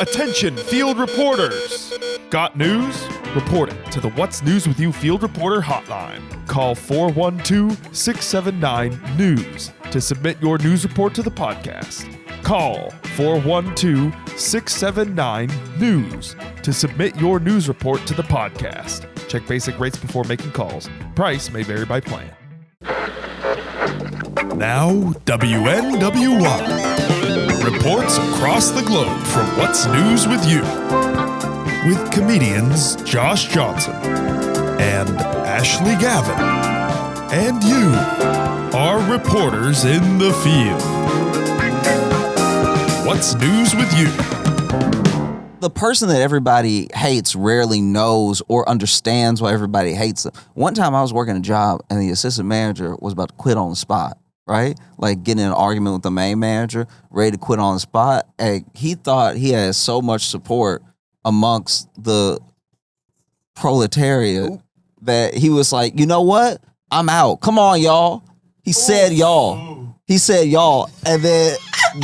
Attention, field reporters! Got news? Report it to the What's News With You Field Reporter hotline. Call 412-679-NEWS to submit your news report to the podcast. Call 412-679-NEWS to submit your news report to the podcast. Check basic rates before making calls. Price may vary by plan. Now, WNWY. Reports across the globe from What's News With You. With comedians Josh Johnson and Ashley Gavin. And you, our reporters in the field. What's News With You? The person that everybody hates rarely knows or understands why everybody hates them. One time I was working a job and the assistant manager was about to quit on the spot, right? Like getting in an argument with the main manager, ready to quit on the spot. And he thought he had so much support amongst the proletariat that he was like, you know what? I'm out. Come on, y'all. He said y'all. He said y'all. And then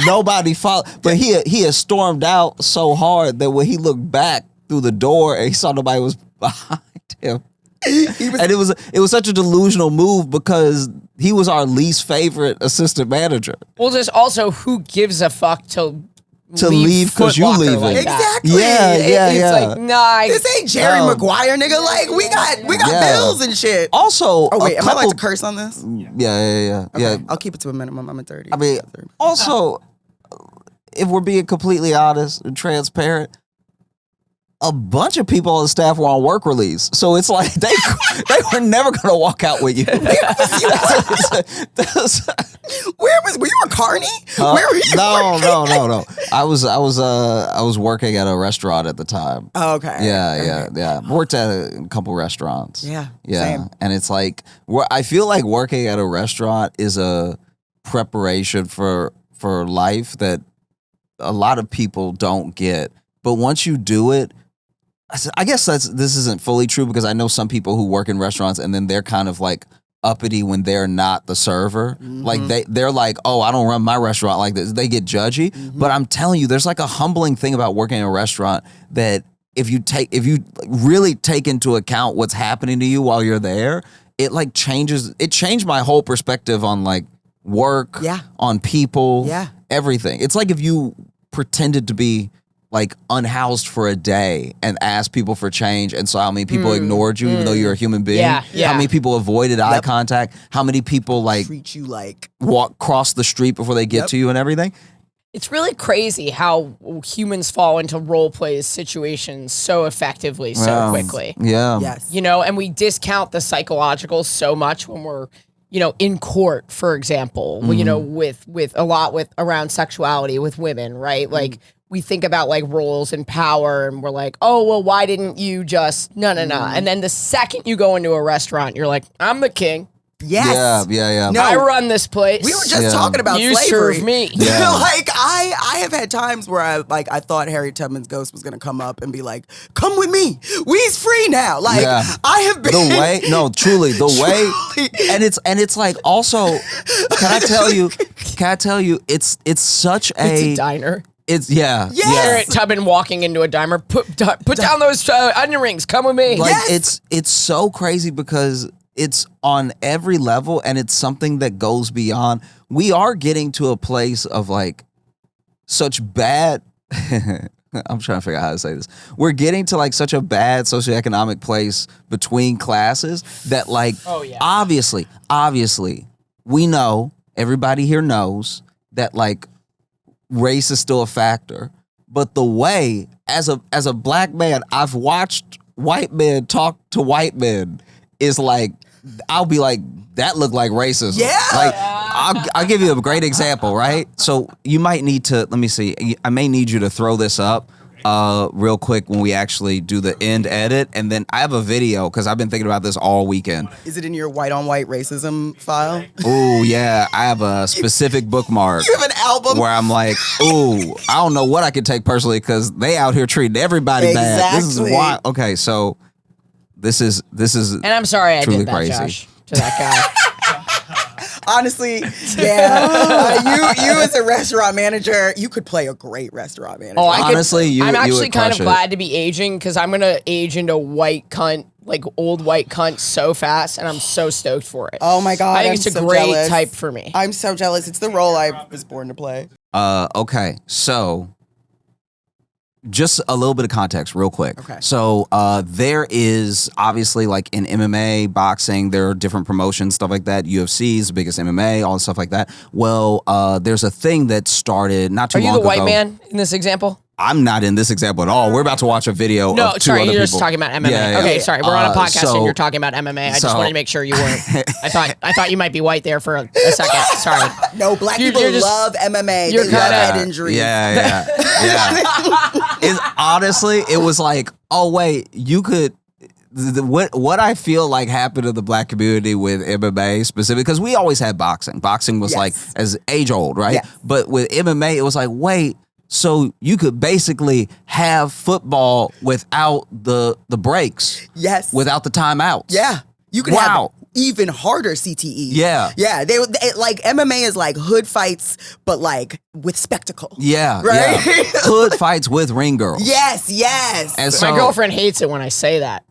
nobody followed. But he had stormed out so hard that when he looked back through the door and he saw nobody was behind him. And it was such a delusional move because he was our least favorite assistant manager. Well, just also, who gives a fuck to leave because you leave like it. Exactly. It's like, nah. This ain't Jerry Maguire, nigga. Like, we got bills and shit. Also, oh, wait, am I allowed to curse on this? Yeah. I'll keep it to a minimum. I'm at 30. I mean, also, if we're being completely honest and transparent, a bunch of people on the staff were on work release. So it's like they were never going to walk out with you. Where were you a carny? Where were you? No. I was working at a restaurant at the time. Oh, okay. Yeah. Worked at a couple restaurants. Yeah. Same. And it's like I feel like working at a restaurant is a preparation for life that a lot of people don't get. But once you do it, I guess this isn't fully true because I know some people who work in restaurants and then they're kind of like uppity when they're not the server. Mm-hmm. Like they're like, oh, I don't run my restaurant like this. They get judgy. Mm-hmm. But I'm telling you, there's like a humbling thing about working in a restaurant that if you really take into account what's happening to you while you're there, it like changes. It changed my whole perspective on like work, on people, everything. It's like if you pretended to be like unhoused for a day and asked people for change, and so how many people ignored you even though you're a human being? Yeah. How many people avoided eye contact? How many people like treat you like cross the street before they get to you and everything? It's really crazy how humans fall into role play situations so effectively, so quickly. Yeah. Yes. You know, and we discount the psychological so much when we're, you know, in court, for example, you know, with a lot with around sexuality with women, right? Like we think about like roles and power and we're like, oh, well, why didn't you just no. And then the second you go into a restaurant, you're like, I'm the king. Yes. Yeah. No, I run this place. We were just talking about you slavery. serve me. Yeah. Like I have had times where I thought Harriet Tubman's ghost was gonna come up and be like, "Come with me, we's free now." Like I have been truly, and it's like also, can I tell you, it's such It's a diner. It's Harriet Tubman walking into a diner. Put down those onion rings. Come with me. Like it's so crazy because it's on every level and it's something that goes beyond. We are getting to a place of like such bad. I'm trying to figure out how to say this. We're getting to like such a bad socioeconomic place between classes that like obviously we know, everybody here knows that like race is still a factor, but the way as a black man I've watched white men talk to white men is like, I'll be like, that looked like racism. Yeah. Like I'll give you a great example, right? So you might need to, let me see, I may need you to throw this up real quick when we actually do the end edit, and then I have a video because I've been thinking about this all weekend. Is it in your white on white racism file? Oh yeah, I have a specific bookmark. You have an album where I'm like, ooh, I don't know what I could take personally because they out here treating everybody bad. This is why. Okay, so this is and I'm sorry I did that, crazy. Josh, to that guy. Honestly, yeah. You as a restaurant manager, you could play a great restaurant manager. Oh, honestly, I'm actually kind of it. glad to be aging because I'm gonna age into white cunt, like old white cunt, so fast, and I'm so stoked for it. Oh my God, I think I'm it's a so great jealous. type for me. I'm so jealous. It's the role I was born to play. Okay, so just a little bit of context real quick. Okay. So there is obviously like in MMA, boxing, there are different promotions, stuff like that. UFC is the biggest MMA, all stuff like that. Well, there's a thing that started not too long ago. Are you the white man in this example? I'm not in this example at all. We're about to watch a video No, of two sorry, other you're people. just talking about MMA. Yeah. Okay, sorry, we're on a podcast so- and you're talking about MMA. I just so- wanted to make sure you weren't. I thought you might be white there for a second. Sorry. No, black You're people just- love MMA. you're They love kinda- head injuries. Yeah. Honestly, it was like, oh wait, you could. What I feel like happened to the black community with MMA specifically, because we always had boxing. Boxing was Yes. like as age old, right? Yes. But with MMA, it was like, wait, so you could basically have football without the breaks, Yes. without the timeouts. Yeah. You could Wow. have even harder CTE. Yeah. Yeah. They like MMA is like hood fights, but like with spectacle. Yeah, Right? yeah. Hood fights with ring girls. Yes, yes. And so, My girlfriend hates it when I say that.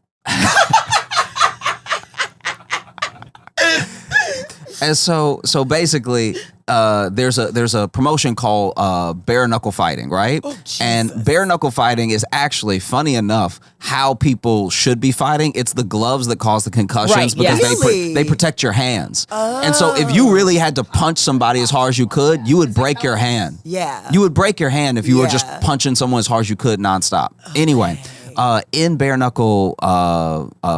And so basically, there's a promotion called bare knuckle fighting, right? Oh, Jesus. And bare knuckle fighting is actually, funny enough, how people should be fighting. It's the gloves that cause the concussions Right, because yeah. Really? they protect your hands. And so if you really had to punch somebody as hard as you could, you would break your hand. Yeah. You would break your hand if you were just Yeah. punching someone as hard as you could nonstop. Anyway. In bare knuckle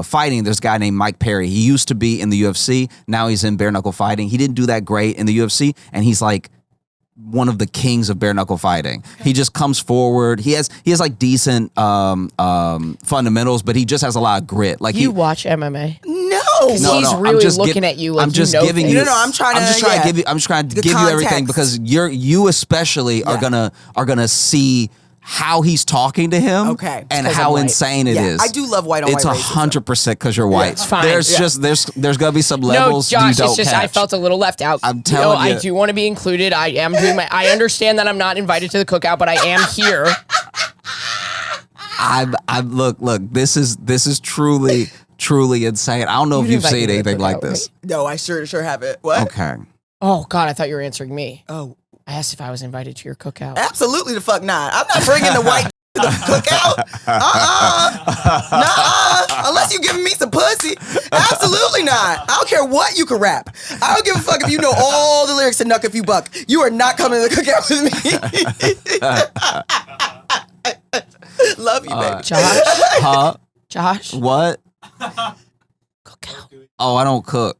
fighting, there's a guy named Mike Perry. He used to be in the UFC. Now he's in bare knuckle fighting. He didn't do that great in the UFC, and he's like one of the kings of bare knuckle fighting. He just comes forward. He has like decent fundamentals, but he just has a lot of grit. Like You watch MMA? No. He's really looking at you like I'm just you know giving things. you. No, I'm trying to- I'm just trying yeah. to give you. I'm just trying to The give you everything context. because you especially are gonna see how he's talking to him, Okay. and Because how I'm white. insane it is. Yeah, I do love white on It's white racism. 100% because you're white. It's fine. There's Yeah. just there's gonna be some No, levels you Josh, don't it's just catch. I felt a little left out. I'm telling I you. do want to be included. I am doing my. I understand that I'm not invited to the cookout, but I am here. I'm look. This is truly insane. I don't know if You'd you've invite me seen to the anything like cookout, this. No, I sure have it. What? Okay. Oh God, I thought you were answering me. Oh, I asked if I was invited to your cookout. absolutely the fuck not. I'm not bringing the white to the cookout. Nuh-uh. Unless you giving me some pussy. Absolutely not. I don't care what you can rap. I don't give a fuck if you know all the lyrics to Knuck If You Buck. You are not coming to the cookout with me. Love you, baby. Josh, Huh? Josh, What? cookout. Oh, I don't cook.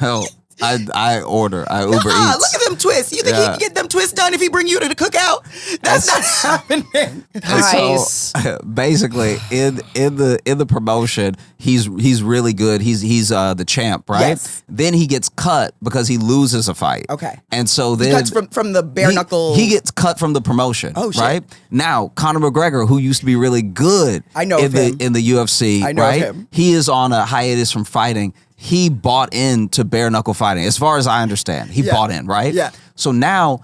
Oh, I order. I Uber Eats. Look at them twists. You think he can get them twists done if he bring you to the cookout? That's not happening. Nice. So basically, in the promotion, he's really good. He's the champ, right? Yes. Then he gets cut because he loses a fight. Okay. And so then Cuts from the bare knuckle. He gets cut from the promotion. Oh, shit. Right now, Conor McGregor, who used to be really good, I know in of the him. in the UFC, I know of right? him. He is on a hiatus from fighting. He bought into bare knuckle fighting, as far as I understand. He bought in, right? Yeah. So now,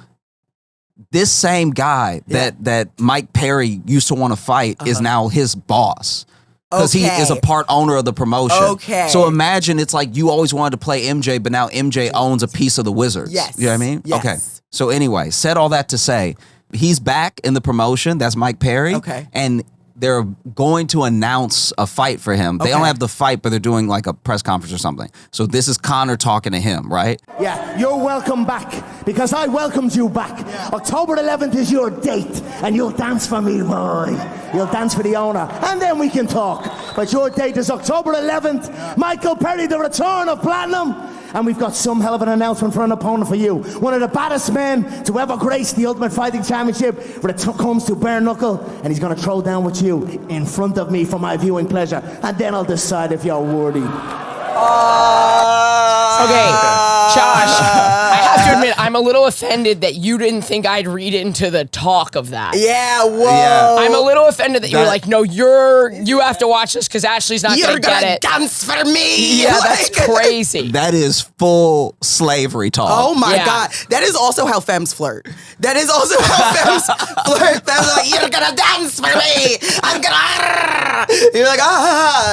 this same guy that Mike Perry used to want to fight is now his boss. Because he is a part owner of the promotion. Okay. So imagine it's like you always wanted to play MJ, but now MJ owns a piece of the Wizards. Yes. You know what I mean? Yes. Okay. So anyway, said all that to say, he's back in the promotion. That's Mike Perry. Okay. And they're going to announce a fight for him. They don't Okay. have the fight, but they're doing like a press conference or something. So this is Conor talking to him, right? Yeah, you're welcome back because I welcomed you back. October 11th is your date and you'll dance for me, boy. You'll dance for the owner and then we can talk. But your date is October 11th. Michael Perry, the return of Platinum. And we've got some hell of an announcement for an opponent for you. One of the baddest men to ever grace the Ultimate Fighting Championship when it comes to bare knuckle. And he's going to throw down with you in front of me for my viewing pleasure. And then I'll decide if you're worthy. Okay, Josh, I have to to admit, I'm a little offended that you didn't think I'd read into the talk of that. Yeah, whoa. Yeah. I'm a little offended that you were like, no, you have to watch this because Ashley's not going to get it. You're gonna dance for me. Yeah, that's crazy. That is full slavery talk. Oh my Yeah. God. That is also how femmes flirt. That is also how femmes flirt. Femmes are like, you're gonna dance for me. I'm gonna. You're like,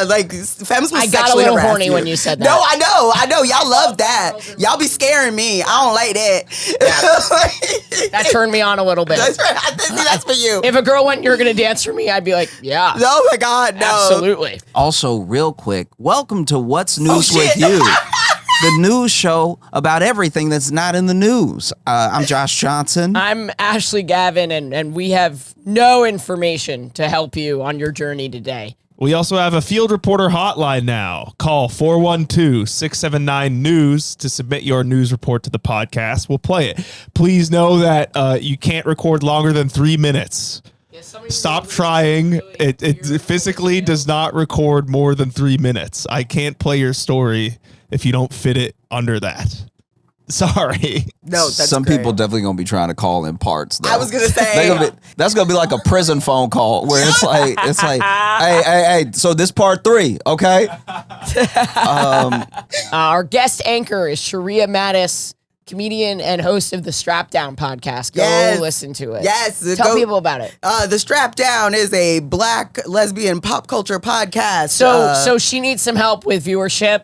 like femmes will I got a sexually little harass horny you. when you said that. No, I know. Y'all love that. Y'all be scaring me. I don't like that. That turned me on a little bit. That's right. That's for you. If a girl went, you're going to dance for me, I'd be like, yeah. Oh my God, no. Absolutely. Also, real quick, welcome to What's News with shit. You, the news show about everything that's not in the news. I'm Josh Johnson. I'm Ashley Gavin, and we have no information to help you on your journey today. We also have a field reporter hotline now. Call 412-679-NEWS to submit your news report to the podcast. We'll play it. Please know that you can't record longer than 3 minutes. Stop trying. It physically does not record more than 3 minutes. I can't play your story if you don't fit it under that. Sorry. No, that's Some great. people definitely gonna be trying to call in parts. Though. I was gonna say that's gonna be like a prison phone call where it's like hey. So this part 3, okay? Our guest anchor is Sheria Mattis, comedian and host of the Strap Down podcast. Go listen to it. Yes. Tell people about it. The Strap Down is a black lesbian pop culture podcast. So she needs some help with viewership.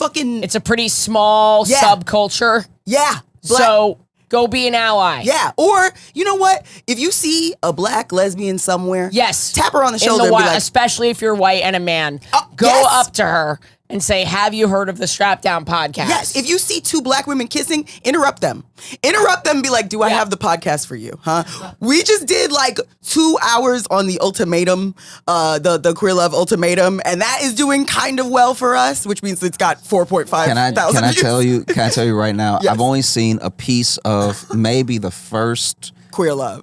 It's a pretty small subculture. Yeah. So go be an ally. Yeah. Or, you know what? If you see a black lesbian somewhere, Yes. tap her on the In shoulder the and be wild, like, especially if you're white and a man. Go yes. up to her and say, have you heard of the Strap Down podcast? yes, if you see 2 black women kissing, interrupt them. Interrupt them and be like, do I have the podcast for you? Huh? We just did like 2 hours on the ultimatum, the Queer Love ultimatum, and that is doing kind of well for us, which means it's got 4.5 Can I views. tell you? Can I tell you right now? Yes. I've only seen a piece of maybe the first Queer Love.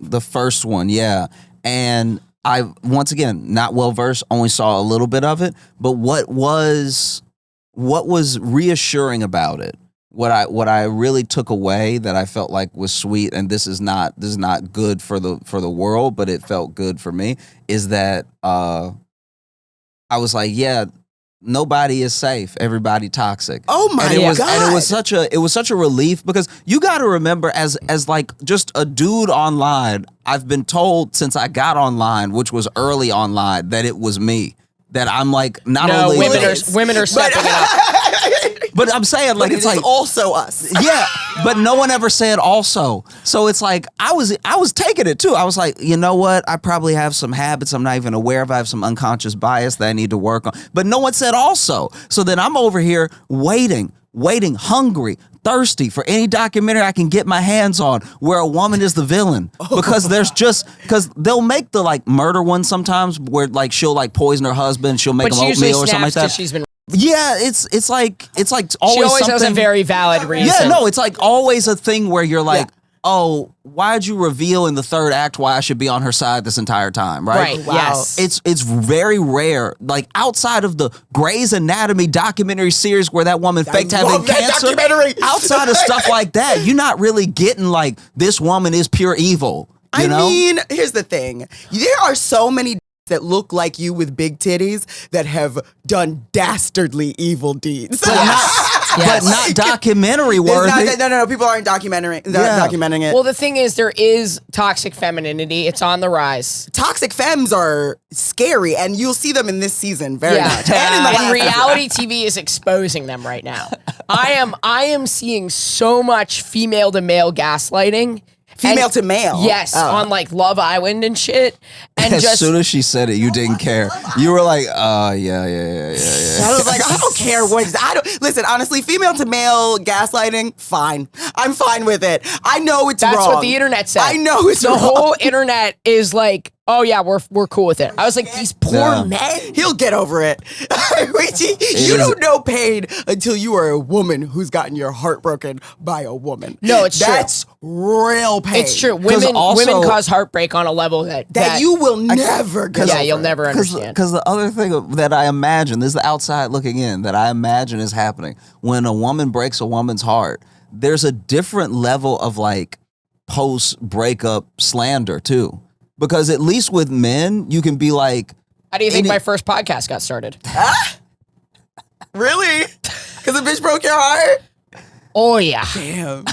one, yeah. And I once again not well versed, only saw a little bit of it. But what was reassuring about it? What I really took away that I felt like was sweet, and this is not good for the world, but it felt good for me, is that I was like, yeah, nobody is safe, everybody toxic. Oh my God. And it was such a relief, because you got to remember, as like just a dude online, I've been told since I got online, which was early online, that it was me. That I'm like, not only women are stepping it up. But I'm saying, like, But it's it is like also us. yeah, but no one ever said also. So it's like I was taking it too. I was like, you know what? I probably have some habits I'm not even aware of. I have some unconscious bias that I need to work on. But no one said also. So then I'm over here waiting, hungry, thirsty for any documentary I can get my hands on where a woman is the villain, because because they'll make the like murder one sometimes where like she'll like poison her husband, she'll make But him she usually oatmeal or something like snaps that. because she's been. Yeah, it's like always She always has a something. very valid reason. Yeah, no, it's like always a thing where you're like, oh, why'd you reveal in the 3rd act why I should be on her side this entire time, right? Right, yes. It's very rare, like outside of the Grey's Anatomy documentary series where that woman faked having love that cancer. documentary. Outside of stuff like that, you're not really getting like, this woman is pure evil. You know? mean, here's the thing. There are so many that look like you with big titties that have done dastardly evil deeds. But not documentary worthy. No. People aren't documenting it. Well, the thing is, there is toxic femininity. It's on the rise. Toxic femmes are scary, and you'll see them in this season very much. And in the And last reality TV is exposing them right now. I am seeing so much female to male gaslighting. Female to male? Yes, on like Love Island and shit. And As soon as she said it, you didn't care. You were like, yeah. I was like, I don't care what. Listen, honestly, female to male gaslighting, fine. I'm fine with it. I know it's that's wrong. what the internet said. I know it's the wrong. whole internet is like, oh yeah, we're cool with it. I was like, these poor men. He'll get over it. You don't know pain until you are a woman who's gotten your heart broken by a woman. No, it's true. That's real pain. It's true. Women cause heartbreak on a level that you will never get over. you'll never understand. Because the other thing that I imagine, this is the outside looking in, that I imagine is happening when a woman breaks a woman's heart. there's a different level of like post breakup slander too, because at least with men you can be like, how do you think my first podcast got started? Really? Because a bitch broke your heart? Oh yeah. Damn.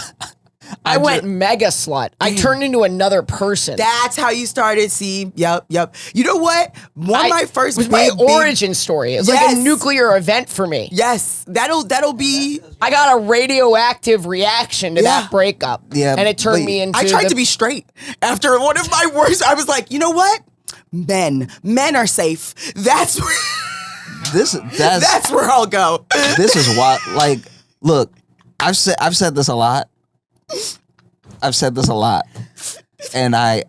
I went mega slut. I turned into another person. That's how you started. See, yep. You know what? One of my first was my origin story. It's like a nuclear event for me. Yes, that'll be. I got a radioactive reaction to that breakup. Yeah, and it turned me into. I tried to be straight after one of my worst. I was like, you know what? Men are safe. That's where. That's where I'll go. This is why. Like, look, I've said this a lot. And I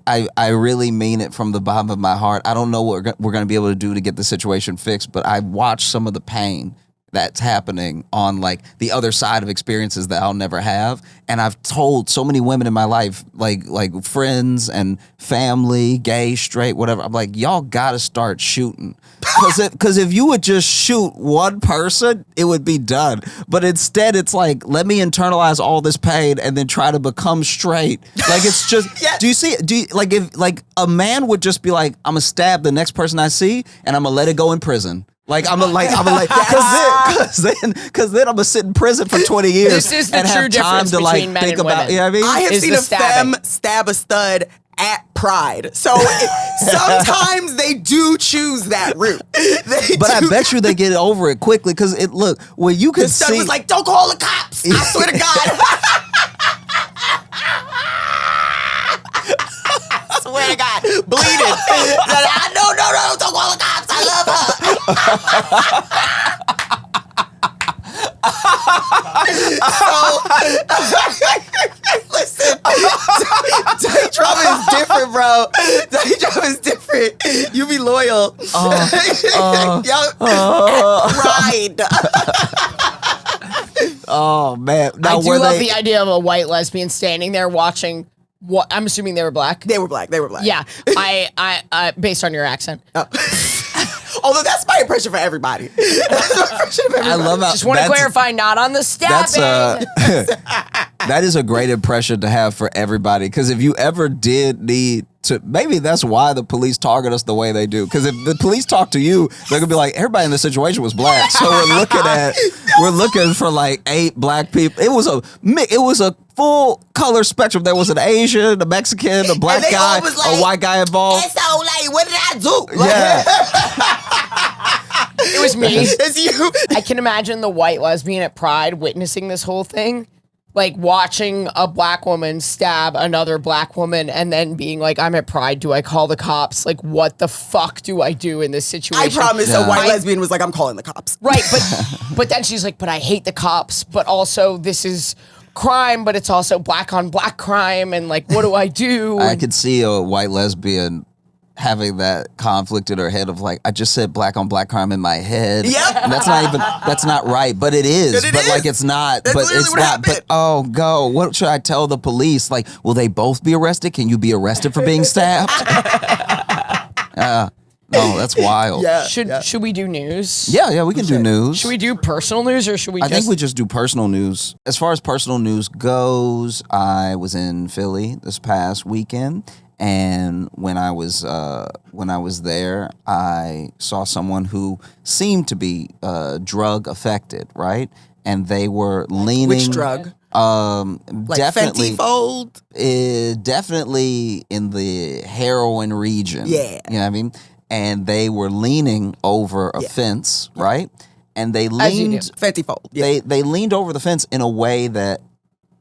really mean it from the bottom of my heart. I don't know what we're going to be able to do to get the situation fixed, but I watched some of the pain that's happening on like the other side of experiences that I'll never have. And I've told so many women in my life, like friends and family, gay, straight, whatever. I'm like, y'all got to start shooting. Because if you would just shoot one person, it would be done. But instead, it's like, let me internalize all this pain and then try to become straight. Like, it's just, do you see, if like a man would just be like, I'm going to stab the next person I see and I'm going to let it go in prison. Like, I'm like, because then I'm gonna sit in prison for 20 years. This is the true difference between men and women. You know what I mean? I have seen a femme stab a stud at Pride. So sometimes they do choose that route. But I bet you they get over it quickly because when you can the stud was like, don't call the cops. I swear to God. I swear to God, bleeding. No, don't call the cops. I love her. Listen, Trump is different, bro. Trump is different. You be loyal. Ride. Oh man! Now, I do love the idea of a white lesbian standing there watching. What I'm assuming they were black. They were black. Yeah, I based on your accent. Although that's my impression for everybody. I love how. Just want to clarify, not on the stabbing. That is a great impression to have for everybody. Because if you ever did need to, maybe that's why the police target us the way they do. Because if the police talk to you, they're gonna be like, everybody in this situation was black. So we're looking for like 8 black people. It was a full color spectrum. There was an Asian, a Mexican, a black guy, like, a white guy involved. And so, like, what did I do? Yeah. It was me. It's you. I can imagine the white lesbian at Pride witnessing this whole thing. Like watching a black woman stab another black woman and then being like, I'm at Pride. Do I call the cops? Like, what the fuck do I do in this situation? I promise a white lesbian was like, I'm calling the cops. Right. But then she's like, but I hate the cops. But also this is crime, but it's also black on black crime. And like, what do I do? I could see a white lesbian having that conflict in her head of like, I just said black on black crime in my head. Yep. And that's not right, but it is. But like, it's not, that's but it's not, happened. but what should I tell the police? Like, will they both be arrested? Can you be arrested for being stabbed? No, that's wild. Yeah. Should we do news? Yeah, we can do news. Should we do personal news or should we I think we just do personal news. As far as personal news goes, I was in Philly this past weekend. And when I was there, I saw someone who seemed to be drug affected, right? And they were leaning. Which drug? Like Definitely Fenty Fold? Definitely in the heroin region. Yeah. You know what I mean? And they were leaning over a fence, right? And they leaned Fenty Fold. Yeah. They leaned over the fence in a way that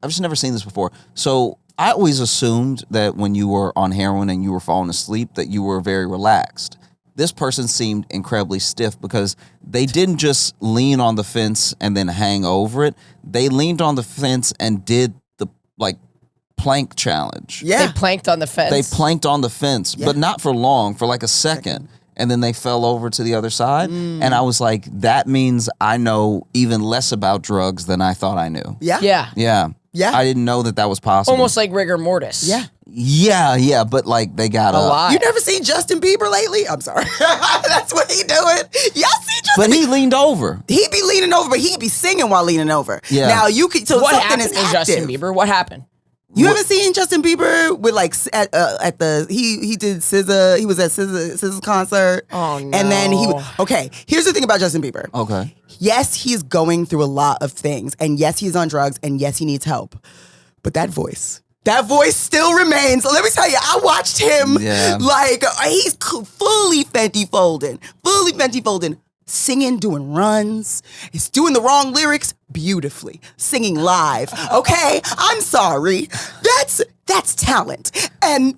I've just never seen this before. So I always assumed that when you were on heroin and you were falling asleep that you were very relaxed. This person seemed incredibly stiff because they didn't just lean on the fence and then hang over it. They leaned on the fence and did the plank challenge. Yeah. They planked on the fence. They planked on the fence, but not for long, for like a second. And then they fell over to the other side. And I was like, that means I know even less about drugs than I thought I knew. Yeah. Yeah. Yeah. Yeah. I didn't know that was possible. Almost like rigor mortis. Yeah. Yeah, but like they got A lot. You never seen Justin Bieber lately? I'm sorry. That's what he doing. Y'all see Justin But he Bieber? leaned over. He be leaning over, but he be singing while leaning over. Yeah. Now you could. So What something happened is to active. Justin Bieber? What happened? You haven't seen Justin Bieber with like at the he did SZA. He was at SZA's concert. Oh, no. And then okay. Here's the thing about Justin Bieber. Okay. Yes, he's going through a lot of things, and yes, he's on drugs, and yes, he needs help. But that voice still remains. Let me tell you, I watched him like he's fully Fenty folding, singing, doing runs. He's doing the wrong lyrics beautifully, singing live. Okay, I'm sorry. That's talent, and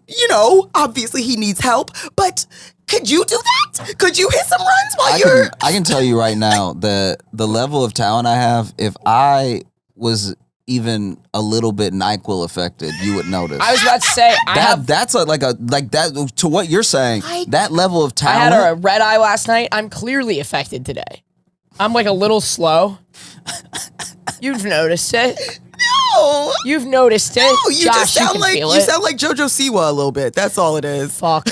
obviously he needs help. But could you do that? Could you hit some runs while I can tell you right now that the level of talent I have, if I was even a little bit NyQuil affected, you would notice. I was about to say that's like that to what you're saying. That level of I talent. had a red eye last night. I'm clearly affected today. I'm like a little slow. You've noticed it. No. You've noticed it. No, you Josh, just sound you like feel you it. sound like Jojo Siwa a little bit. That's all it is. Fuck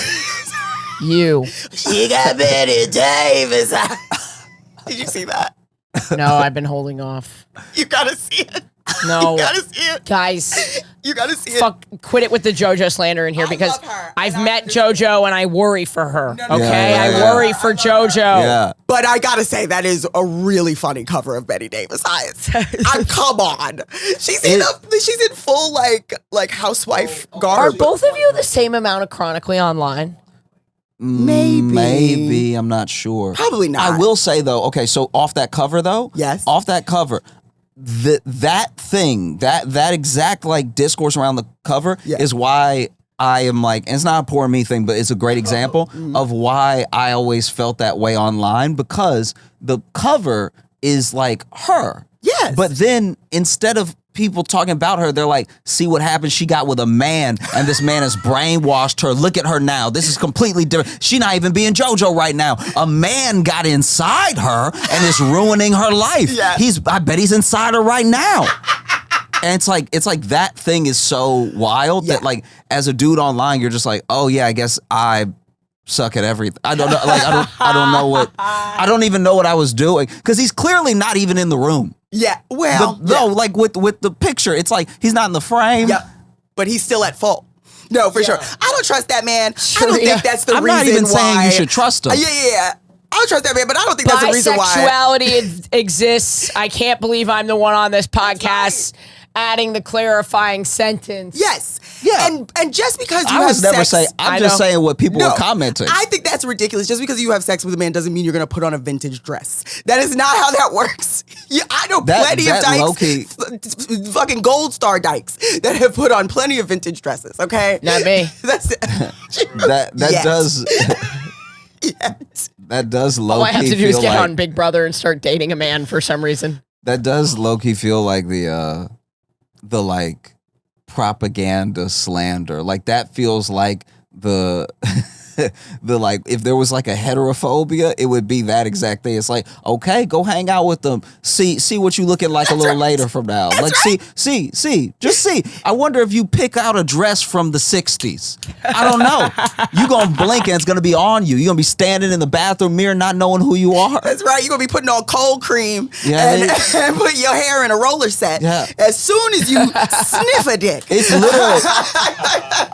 you. She got Betty Davis. Did you see that? No, I've been holding off. You gotta see it. No. You gotta see it. Guys, You gotta see it. fuck, quit it with the JoJo slander in here because love her, I've and met JoJo and I worry for her. no, Okay, Yeah, I yeah. worry for JoJo. Yeah. But I gotta say that is a really funny cover of Betty Davis. Come on, she's in full like housewife Are garb. both of you the same amount of chronically online? Maybe. I'm not sure. Probably not. I will say though. Okay, so off that cover though. Yes. Off that cover. That thing, that exact like discourse around the cover is why I am like, and it's not a poor me thing, but it's a great example of why I always felt that way online, because the cover is like her. Yes. But then instead of people talking about her, they're like, see what happened? She got with a man and this man has brainwashed her. Look at her now. This is completely different. She not even being JoJo right now. A man got inside her and is ruining her life. Yeah. I bet he's inside her right now. And it's like that thing is so wild that like as a dude online, you're just like, oh yeah, I guess I suck at everything. I don't know. Like I don't even know what I was doing, because he's clearly not even in the room. Yeah. Well. No, like with the picture, it's like he's not in the frame. Yeah. But he's still at fault. No, for sure. I don't trust that man. I don't Sheria. think that's the I'm reason not even why. saying you should trust him. Yeah. I don't trust that man, but I don't think that's the reason why. Bisexuality exists. I can't believe I'm the one on this podcast adding the clarifying sentence. Yes. Yeah. And just because you I have was never sex, saying. I'm just saying what people were commenting. I think that's ridiculous. Just because you have sex with a man doesn't mean you're going to put on a vintage dress. That is not how that works. Yeah, I know plenty of dykes, fucking gold star dykes, that have put on plenty of vintage dresses. Okay, Not me. That's it. that Yes. does. Yes. That does low All I have key to do is feel get like, on Big Brother and start dating a man for some reason. that does low key feel like the like propaganda slander. Like that feels like the like if there was like a heterophobia, it would be that exact thing. It's like, okay, go hang out with them. See what you looking like a little later from now. Like just see. I wonder if you pick out a dress from the 60s. I don't know. You gonna blink and it's gonna be on you. You're gonna be standing in the bathroom mirror not knowing who you are. That's right. You're going to be putting on cold cream Yeah, and put your hair in a roller set. Yeah. As soon as you sniff a dick. It's literally.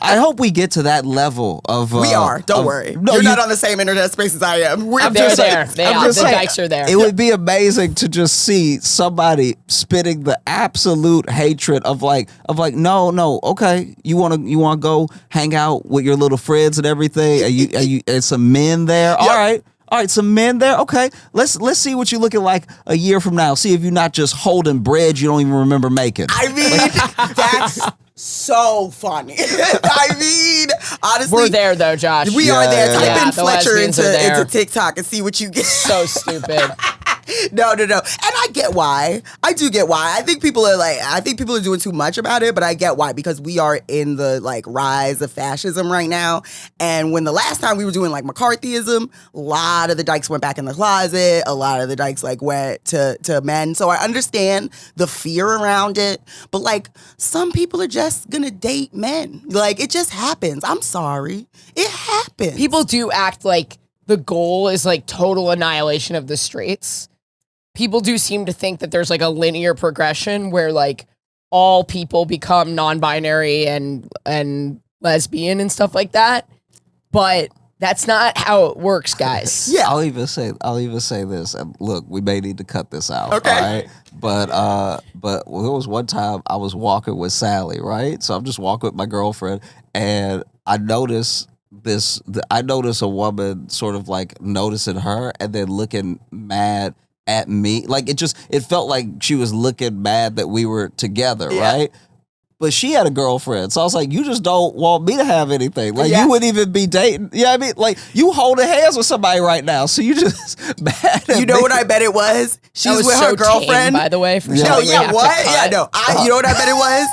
I hope we get to that level of. We are. Don't worry. No, You're not on the same internet space as I am. They're just there. saying- They I'm are. just The saying, dykes are there. It would be amazing to just see somebody spitting the absolute hatred of like no, okay, you wanna go hang out with your little friends and everything. Are you and some men there? All right, some men there. Okay, let's see what you're looking like a year from now. See if you're not just holding bread you don't even remember making. I mean, that's so funny. I mean, honestly. We're there though, Josh. We are there. Yeah, Type yeah. in The Fletcher lesbians are there. into TikTok and see what you get. So stupid. No. And I get why. I do get why. I think people are doing too much about it, but I get why, because we are in the like rise of fascism right now. And when the last time we were doing like McCarthyism, a lot of the dykes went back in the closet. A lot of the dykes like went to men. So I understand the fear around it, but like some people are just gonna date men. Like it just happens. I'm sorry. It happens. People do act like the goal is like total annihilation of the straights. People do seem to think that there's like a linear progression where like all people become non-binary and lesbian and stuff like that. But that's not how it works, guys. Yeah, I'll even say this. And look, we may need to cut this out. Okay. All right? But there was one time I was walking with Sally, right? So I'm just walking with my girlfriend, and I notice a woman sort of like noticing her and then looking mad at me. Like it felt like she was looking mad that we were together, right? But she had a girlfriend. So I was like, you just don't want me to have anything. Like you wouldn't even be dating. Yeah, I mean, like you holding hands with somebody right now. So you just mad at You know me. what I bet it was? She was with so her girlfriend. tame, by the way. For No, something we yeah, have to what? cut. Yeah, no. You know what I bet it was?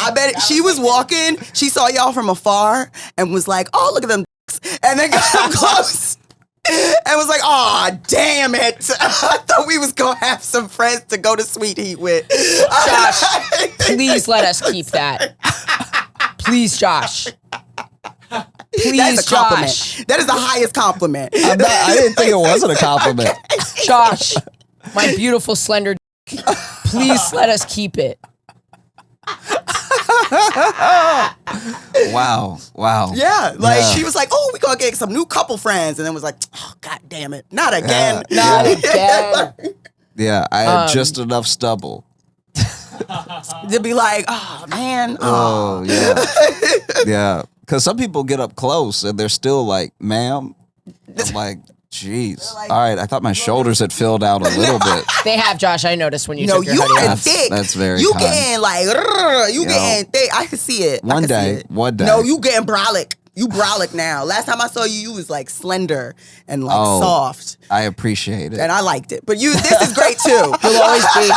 I bet she was walking. She saw y'all from afar and was like, "Oh, look at them," and then got up close and was like, "Oh, damn it! I thought we was gonna have some friends to go to Sweet Heat with." Josh, please let us keep that. Please, Josh. Please, That's a compliment. Josh. That is the highest compliment. I didn't think it wasn't a compliment. Josh, my beautiful slender dick, please let us keep it. Wow. Yeah, like she was like, "Oh, we gonna get some new couple friends," and then was like, "Oh, god damn it, not again, Not again. Yeah, I had just enough stubble. to be like, oh man, Oh, yeah. Yeah. Because some people get up close and they're still like, ma'am. I'm like, jeez. like- All right, I thought my shoulders had filled out a little bit. They have, Josh. I noticed when you No, took your you hoodie are off. thick. That's very You kind. getting like, you getting thick. I can see it. One I can see day, it. one day. No, you getting brolic. You brolic now. Last time I saw you, you was like slender and like Oh. soft, I appreciate it. and I liked it. But this is great too. You'll always be,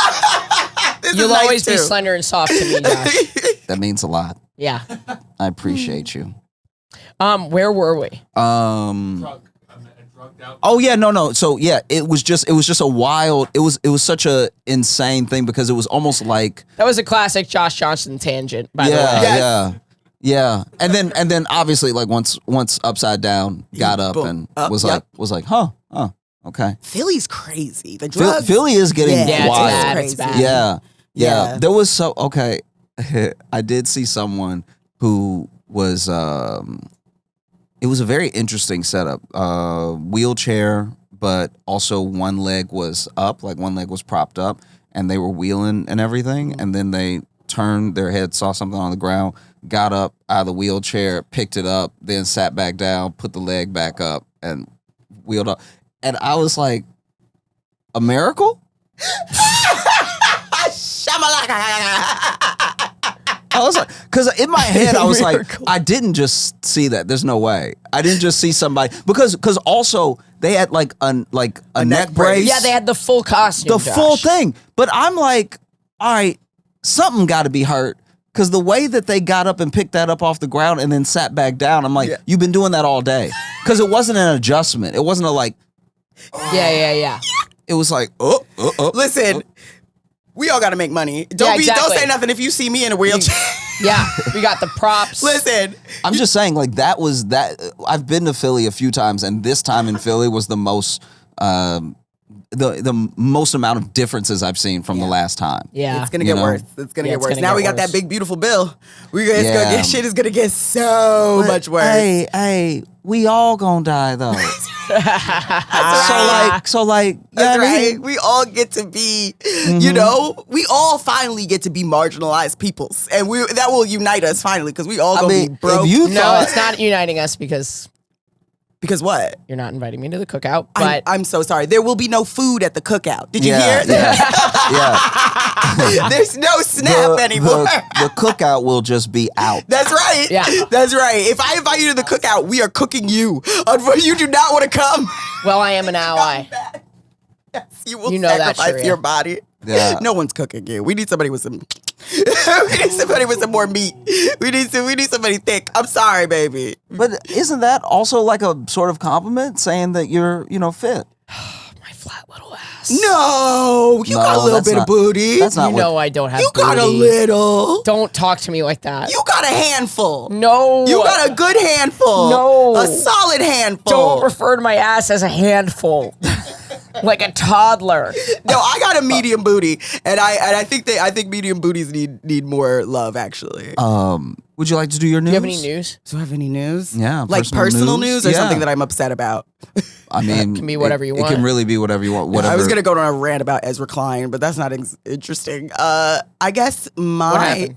This is you'll nice always be too. slender and soft to me, Josh. That means a lot. Yeah. I appreciate you. Where were we? Oh yeah, no. So yeah, it was just a wild. It was such a insane thing because it was almost like That was a classic Josh Johnson tangent, by the way. yeah. And then obviously like once Upside Down got up Boom. and Up, was yep. like, okay. Philly's crazy. The drugs. Philly is getting Yeah, it's wild. bad. crazy. It's bad. Yeah. Yeah. There was okay. I did see someone who was it was a very interesting setup. Wheelchair, but also one leg was up, like one leg was propped up, and they were wheeling and everything. And then they turned their head, saw something on the ground, got up out of the wheelchair, picked it up, then sat back down, put the leg back up, and wheeled up. And I was like, a miracle? I was like, because in my head, I was like, I didn't just see that. There's no way. I didn't just see somebody because also they had like a neck brace. Yeah, they had the full costume, the Josh. full thing. But I'm like, all right, something got to be hurt. Because the way that they got up and picked that up off the ground and then sat back down, I'm like, you've been doing that all day. Because it wasn't an adjustment. It wasn't a like. Yeah. It was like, Listen, we all got to make money. Don't exactly. say nothing if you see me in a wheelchair. Yeah, we got the props. Listen, I'm just saying, like that. I've been to Philly a few times, and this time in Philly was the most, the most amount of differences I've seen from the last time. Yeah. it's gonna You get know? worse. It's gonna Yeah, get it's worse. gonna Now get we got worse. that big beautiful bill. Shit is gonna get so much worse. Hey, we all gonna die though. So like, That's what I mean? right. We all get to be, you know, we all finally get to be marginalized peoples, and that will unite us finally because we all gonna be broke. if you No, thought, it's not uniting us because because what? you're not inviting me to the cookout. But I'm so sorry. There will be no food at the cookout. Did you yeah, hear? yeah. There's no snap anymore. The cookout will just be out. That's right. Yeah. That's right. If I invite you to the cookout, we are cooking you. You do not want to come. well, I am an ally. You will You know that, sacrifice Sheria. your body. Yeah. No one's cooking you. We need somebody with some. We need somebody with some more meat. We need somebody thick. I'm sorry, baby. But isn't that also like a sort of compliment, saying that you're, fit? My flat little ass. No, you got a No, little that's bit not- of booty. That's not You what. know I don't have You got a booty. little. Don't talk to me like that. You got a handful. No. You got a good handful. No. A solid handful. Don't refer to my ass as a handful. Like a toddler. No, I got a medium booty, and I think medium booties need more love. Actually, Would you like to do your news? Do you have any news? do I have any news? Yeah, like personal news or Yeah. something that I'm upset about. I mean, It can be whatever you It want. can really be whatever you want. Whatever. I was gonna go on a rant about Ezra Klein, but that's not interesting. I guess What happened?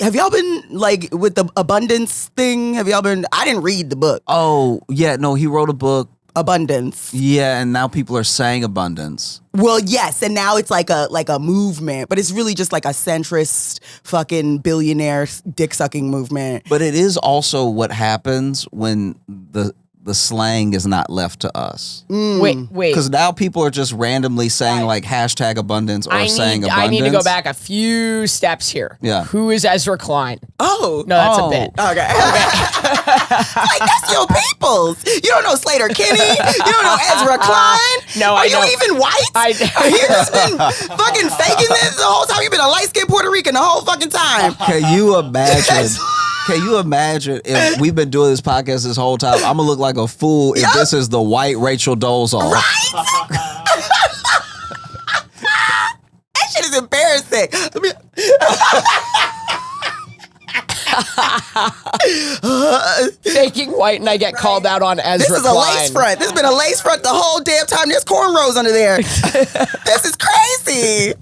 Have y'all been like with the abundance thing? Have y'all been? I didn't read the book. Oh yeah, no, he wrote a book. Abundance. Yeah, and now people are saying abundance. Well, yes, and now it's like a movement, but it's really just like a centrist fucking billionaire dick sucking movement. But it is also what happens when the slang is not left to us. Wait. Because now people are just randomly saying like hashtag abundance or saying abundance. I need to go back a few steps here. Yeah. Who is Ezra Klein? Oh, No, that's Oh. a bit. okay. Like that's your peoples. You don't know Slater Kinney. You don't know Ezra Klein. No, Are I you don't. even white? You just been fucking faking this the whole time. You've been a light skinned Puerto Rican the whole fucking time. Can you imagine? Can you imagine if we've been doing this podcast this whole time? I'm gonna look like a fool if this is the white Rachel Dolezal. That shit is embarrassing. Faking white and I get called out on Ezra This is a Klein. lace front. This has been a lace front the whole damn time. There's cornrows under there. This is crazy.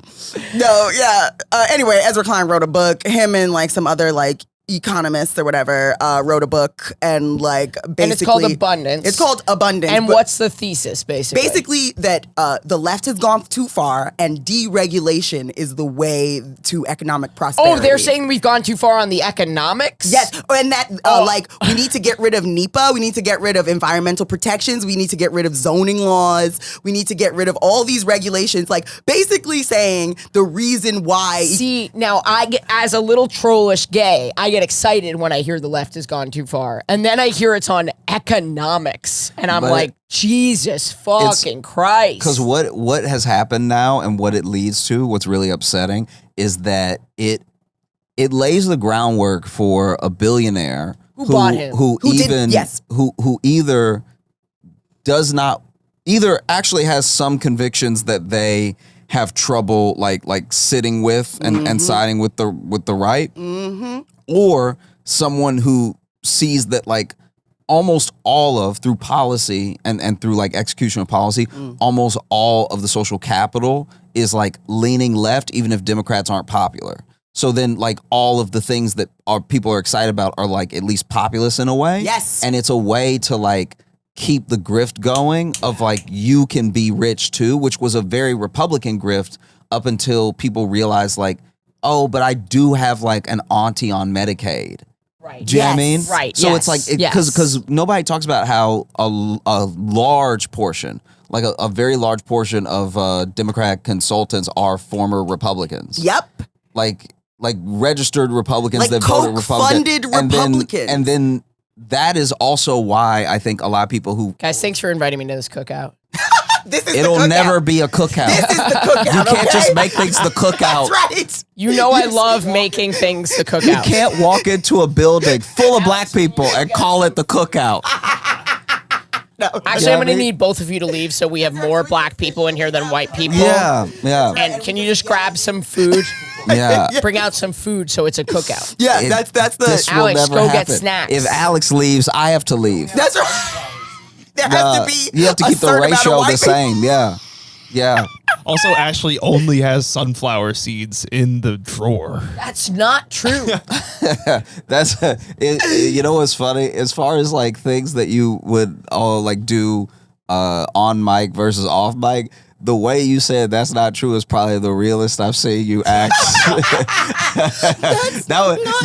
No, yeah. Anyway, Ezra Klein wrote a book. Him and like some other like economists or whatever wrote a book and like basically. And it's called Abundance. It's called Abundance. And but what's the thesis, basically? basically that the left has gone too far and deregulation is the way to economic prosperity. Oh, they're saying we've gone too far on the economics? Yes, and that like we need to get rid of NEPA, we need to get rid of environmental protections, we need to get rid of zoning laws, we need to get rid of all these regulations. Like basically saying the reason why. See, now I get, as a little trollish gay, I get excited when I hear the left has gone too far. And then I hear it's on economics. And I'm But like, Jesus fucking Christ. Because what has happened now and what it leads to, what's really upsetting, is that it lays the groundwork for a billionaire Who bought him? who Who did- even yes. who either does not either actually has some convictions that they have trouble like sitting with and siding with the right, or someone who sees that like almost all of through policy and through like execution of policy, almost all of the social capital is like leaning left, even if Democrats aren't popular. So then like all of the things that people are excited about are like at least populist in a way. Yes. And it's a way to like keep the grift going of like you can be rich too, which was a very Republican grift up until people realized like, oh, but I do have like an auntie on Medicaid. Right. Do you know what I mean? Yes. Right, So yes, it's like, yes. because nobody talks about how a large portion, like a very large portion of Democratic consultants are former Republicans. Yep. Like registered Republicans Like that voted Republican. Coke-funded And then- Republicans. And then that is also why I think a lot of people who Guys, thanks for inviting me to this cookout. This is it'll the cookout. never be a cookout. This is the cookout. You can't okay? just make things the cookout. That's right. You know I love making things the cookout. You can't walk into a building full of black people and call it the cookout. Actually, I'm going to need both of you to leave so we have more black people in here than white people. Yeah. And can you just grab some food? Yeah. Bring out some food so it's a cookout. Yeah, It- that's the. This will Alex, never go get happen. snacks. If Alex leaves, I have to leave. That's right. There has to be. You have to a keep the certain amount of ratio white the same. Yeah. Yeah. Also, Ashley only has sunflower seeds in the drawer. That's not true. That's you know what's funny? As far as like things that you would all like do on mic versus off mic, the way you said that's not true is probably the realest I've seen you act.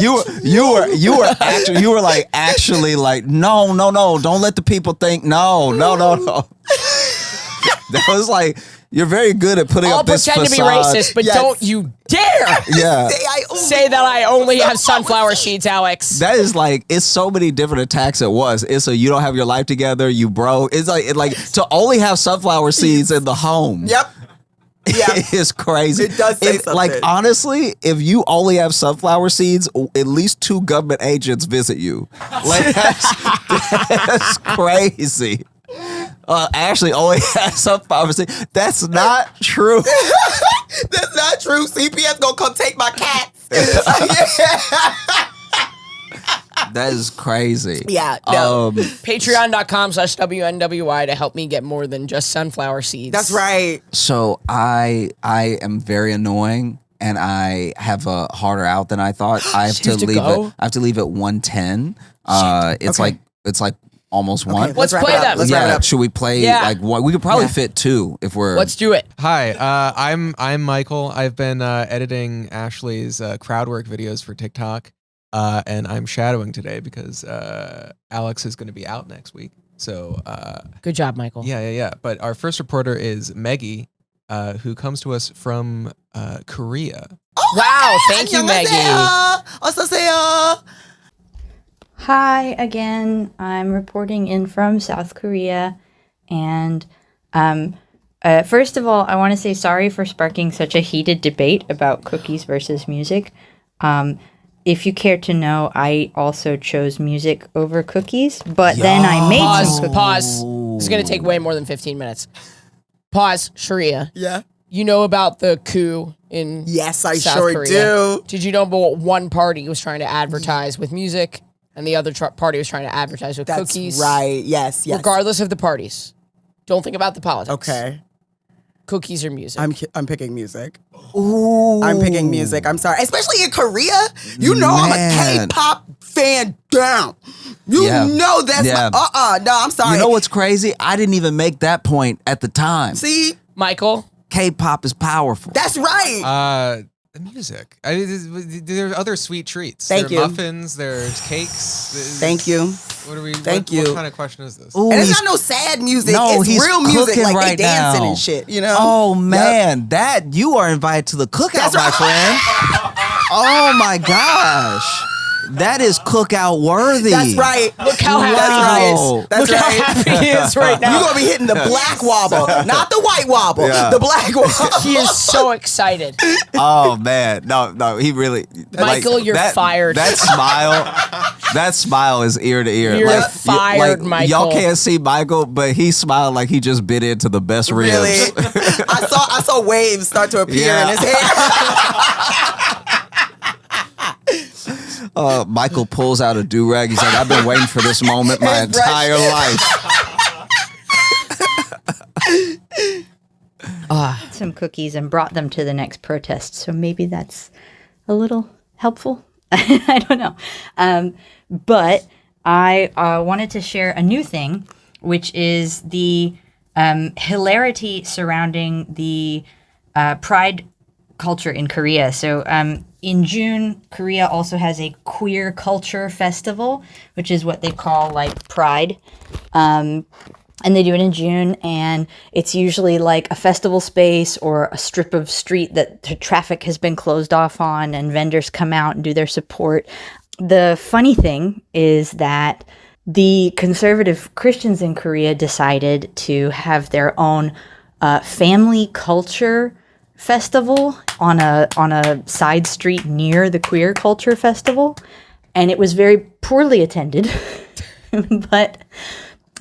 You were like actually like no, don't let the people think no. That was like, you're very good at putting I'll up this pretend facade. to be racist, but Yes. don't you dare Yeah. say that I only have sunflower seeds, Alex. That is like, it's so many different attacks at once. It's you don't have your life together, you broke. It's like to only have sunflower seeds in the home. Yep. Yeah. It's crazy. It does say something. Like, honestly, if you only have sunflower seeds, at least 2 government agents visit you. Like, that's crazy. Ashley only has sunflower seeds. That's not true. That's not true. CPS gonna come take my cats. That is crazy. Yeah, no. Patreon.com/WNWY to help me get more than just sunflower seeds. That's right. So I am very annoying, and I have a harder out than I thought. I have to have to leave go? it. I have to leave at 1:10. It's Okay. like almost 1. Let's wrap play it up. them. Let's wrap it Yeah, up. should we play Yeah. like what? We could probably fit 2 if we're. Let's do it. Hi, I'm Michael. I've been editing Ashley's crowd work videos for TikTok, and I'm shadowing today because Alex is going to be out next week. So Good job, Michael. yeah. But our first reporter is Maggie, who comes to us from Korea. Wow, thank you, Maggie. 안녕하세요. Hi again. I'm reporting in from South Korea. And first of all, I want to say sorry for sparking such a heated debate about cookies versus music. If you care to know, I also chose music over cookies, but then I made some cookies. Pause. This is going to take way more than 15 minutes. Pause, Sheria. Yeah. You know about the coup in Yes, I South sure Korea. do. Did you know about one party was trying to advertise with music and the other party was trying to advertise with That's cookies? right. Yes. Regardless of the parties. Don't think about the politics. Okay. Cookies or music. I'm picking music. Ooh. I'm picking music. I'm sorry. Especially in Korea. You know I'm a Man. K-pop fan down. You Yeah. know that's Yeah. no, I'm sorry. You know what's crazy? I didn't even make that point at the time. See? Michael? K-pop is powerful. That's right. The music. There's other sweet treats. Thank there are you. Muffins. There's cakes. Thank you. What are we? Thank what you. kind of question is this? Ooh, And it's he's- not no sad music. No, it's he's real music. cooking Like right they dancing now. and shit, you know? Oh Yep. man, that you are invited to the cookout, That's my right. friend. Oh my gosh, that is cookout worthy. That's right. Look how happy That's he right. is. That's Look right. how happy he is right now. You're going to be hitting the black wobble, not the white wobble. Yeah. The black wobble. He is so excited. Oh man, no, he really. Michael, you're fired. That smile is ear to ear. You're Like, fired, Michael. Y'all can't see Michael, but he smiled like he just bit into the best ribs. Really? I saw waves start to appear in his hair. Michael pulls out a do-rag. He's like, I've been waiting for this moment my His brush. entire life. Some cookies and brought them to the next protest. So maybe that's a little helpful. I don't know. But I wanted to share a new thing, which is the hilarity surrounding the pride culture in Korea. So in June, Korea also has a queer culture festival, which is what they call like Pride. And they do it in June, and it's usually like a festival space or a strip of street that the traffic has been closed off on, and vendors come out and do their support. The funny thing is that the conservative Christians in Korea decided to have their own family culture festival on a side street near the queer culture festival, and it was very poorly attended. But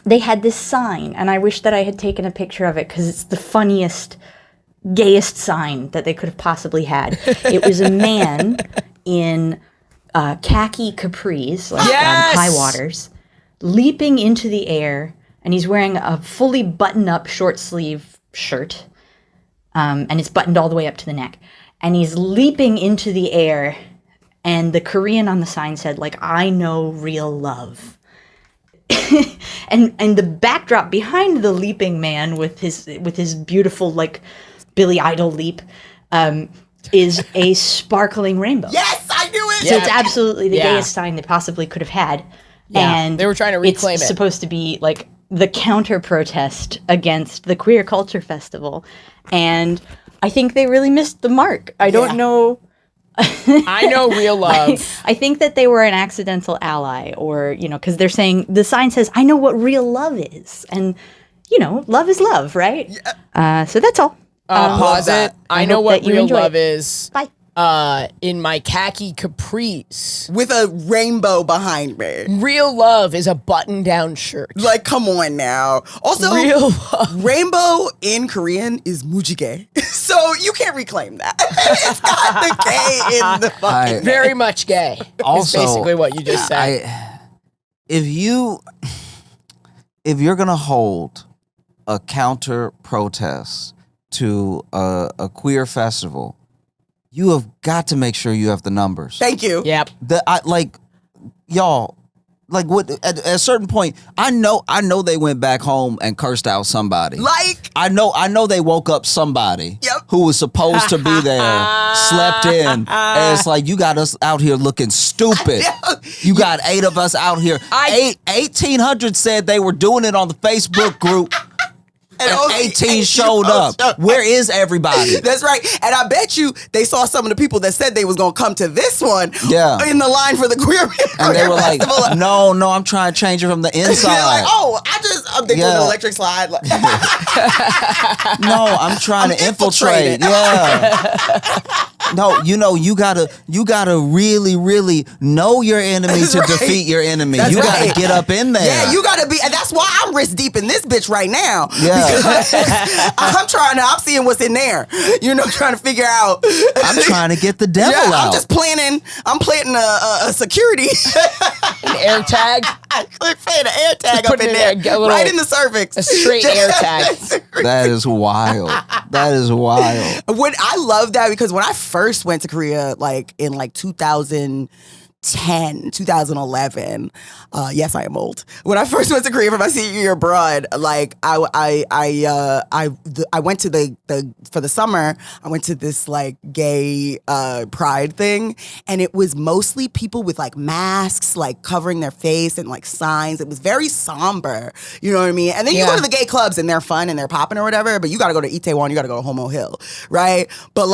they had this sign, and I wish that I had taken a picture of it because it's the funniest, gayest sign that they could have possibly had. It was a man in khaki capris, like Yes! high waters, leaping into the air, and he's wearing a fully button-up short sleeve shirt, and it's buttoned all the way up to the neck. And he's leaping into the air, and the Korean on the sign said, like, "I know real love." and the backdrop behind the leaping man with his beautiful like Billy Idol leap is a sparkling rainbow. Yes, I knew it. So it's absolutely the Yeah. gayest sign they possibly could have had. Yeah, And they were trying to reclaim it's it. supposed to be like the counter protest against the Queer Culture Festival. And I think they really missed the mark. I don't know. I know Real Love. I think that they were an accidental ally, or, because they're saying the sign says, I know what real love is. And, love is love, right? So that's all. Pause it. I know hope what that you real enjoy love it. is. Bye. In my khaki capris. With a rainbow behind me. Real love is a button-down shirt. Like, come on now. Also, Real love. rainbow in Korean is mujige. So you can't reclaim that. It's got the K in the fucking Very much gay. Also, is basically what you just said. If you're gonna hold a counter protest to a queer festival, you have got to make sure you have the numbers. Thank you. Yep. Y'all, what at a certain point, I know they went back home and cursed out somebody. I know they woke up somebody who was supposed to be there, slept in, and it's like, you got us out here looking stupid. You got 8 of us out here. 1,800 said they were doing it on the Facebook group. And 18 showed up. Where is everybody? That's right. And I bet you they saw some of the people that said they was going to come to this one in the line for the queer And they were like, no, I'm trying to change it from the inside. They're like, I'm thinking an electric slide. Like, no, I'm trying to infiltrate. Yeah. No, you gotta really, really know your enemy to defeat your enemy. You gotta get up in there. Yeah, you gotta be, and that's why I'm wrist deep in this bitch right now. Yeah. I'm seeing what's in there. Trying to figure out. I'm trying to get the devil out. I'm just planting a security. An air tag. I'm playing an air tag up in there. Right in the cervix. A straight air tag. That is wild. That is wild. I love that because when I first went to Korea, in 2011. Yes, I am old. When I first went to Korea for my senior year abroad, I went to for the summer. I went to this gay pride thing, and it was mostly people with masks, covering their face and signs. It was very somber. You know what I mean? And then you go to the gay clubs and they're fun and they're popping or whatever. But you got to go to Itaewon. You got to go to Homo Hill, right? But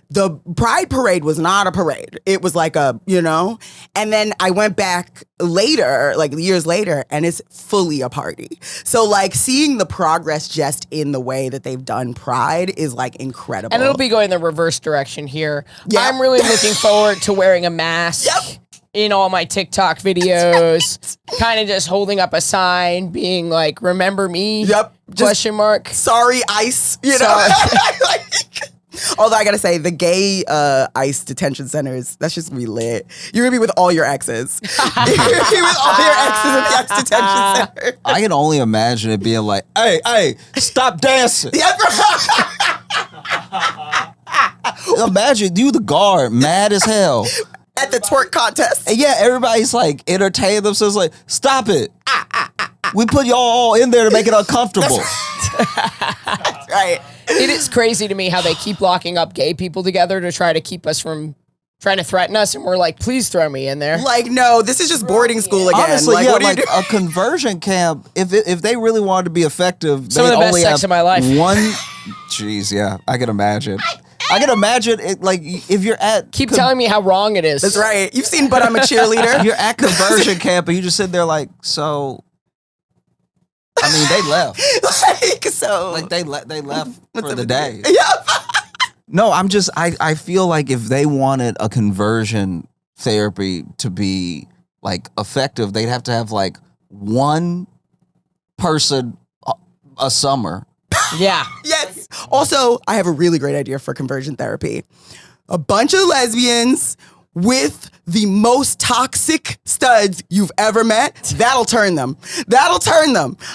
the Pride Parade was not a parade. It was and then I went back later, years later, and it's fully a party. So seeing the progress just in the way that they've done Pride is incredible. And it'll be going the reverse direction here. Yep. I'm really looking forward to wearing a mask. Yep. In all my TikTok videos, kind of just holding up a sign, being like, "Remember me?" Yep. Question mark. Sorry, ICE. Sorry. Although I gotta say, the gay ICE detention centers, that's just gonna be lit. You're gonna be with all your exes. You're gonna be with all your exes in the ICE detention center. I can only imagine it being like, hey, stop dancing. Imagine you the guard, mad as hell. At the twerk contest. And yeah, everybody's entertaining themselves stop it. We put y'all all in there to make it uncomfortable. That's right. It is crazy to me how they keep locking up gay people together to try to keep us from trying to threaten us, and we're like, please throw me in there. No, this is just boarding school again. Honestly, what do you do? a conversion camp, if they really wanted to be effective, Some of the best sex of my life. Jeez, yeah, I can imagine. I can imagine it, if you're at... Keep telling me how wrong it is. That's right. You've seen But I'm a Cheerleader. You're at conversion camp and you just sit there so... I mean, they left. They left for the day. Yep. No, I feel like if they wanted a conversion therapy to be effective, they'd have to have one person a summer. Yeah. Yes. Also, I have a really great idea for conversion therapy. A bunch of lesbians with the most toxic studs you've ever met. That'll turn them.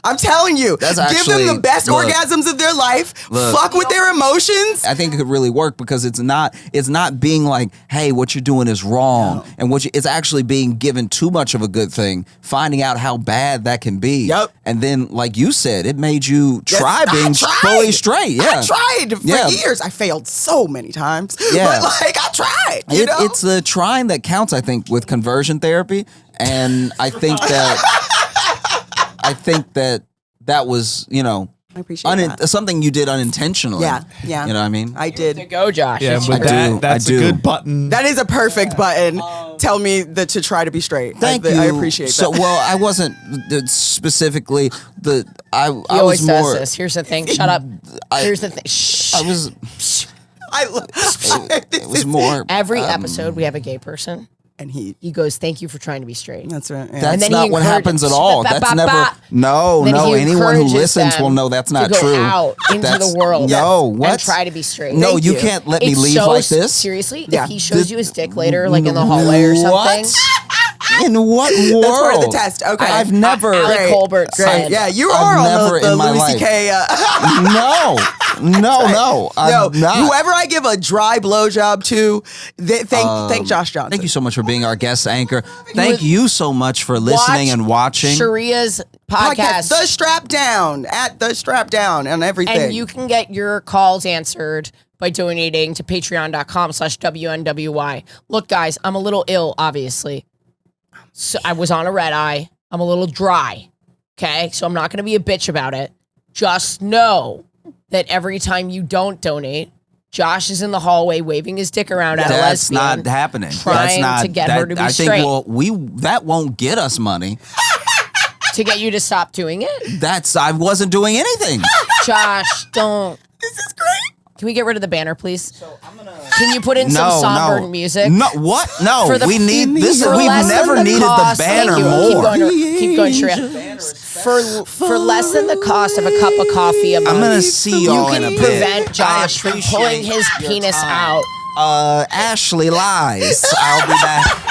I'm telling you. Give them the best orgasms of their life. Fuck with their emotions. I think it could really work because it's not being hey, what you're doing is wrong. No. And it's actually being given too much of a good thing, finding out how bad that can be. Yep. And then, like you said, it made you try being fully straight. Yeah. I tried for years. I failed so many times. Yeah. But I tried. It's the trying that counts, I think, with conversion therapy. And I think that that was, you know, I appreciate that. something you did unintentionally. Yeah. You know what I mean? I did. To go, Josh. Yeah, It's but your- that's I a do. good button. That is a perfect button. Tell me that to try to be straight. Thank I you. appreciate So, that. well, I wasn't specifically I He was always more. says this. Here's the thing. Shut up. Here's the thing. Shh. I was. I love It was more. Every episode, we have a gay person. and he. He goes, "Thank you for trying to be straight." That's right. Yeah. That's And then he not what encouraged- happens at all. Ba, ba, That's ba, never. ba. No, Then no. he Anyone who encourages listens them will know that's not to go true. out into That's- the world. No, what? And try to be straight. No, Thank you you. can't let me It's leave so like this. Seriously, Yeah. if he shows you his dick later, like in the hallway or something. What? In what world? That's part of the test. Okay. I've never. Alec Great. Colbert Great. said, Yeah, you I've are on never the in my Louis life. C.K. No, No, I'm not. whoever I give a dry blowjob to, thank Josh Johnson. Thank you so much for being our guest anchor. Thank you so much for listening and watching. Sharia's podcast. The Strap Down at The Strap Down and everything. And you can get your calls answered by donating to patreon.com/WNWY. Look, guys, I'm a little ill, obviously. So I was on a red eye. I'm a little dry. Okay. So I'm not going to be a bitch about it. Just know that every time you don't donate, Josh is in the hallway waving his dick around at a That's lesbian. not happening. Trying That's not, to get her to be I straight. think that won't get us money. To get you to stop doing it? I wasn't doing anything. Josh, don't. This is great. Can we get rid of the banner, please? Can you put in some somber music? No, what? No, For the- we need this. for We've less than never the needed cost- the banner Thank you. more. Keep going, Shreya. For less than the cost of a cup of coffee a month, I'm gonna see you y'all in can a bit. prevent Josh I from appreciate pulling his your penis time. out. Ashley lies. I'll be back.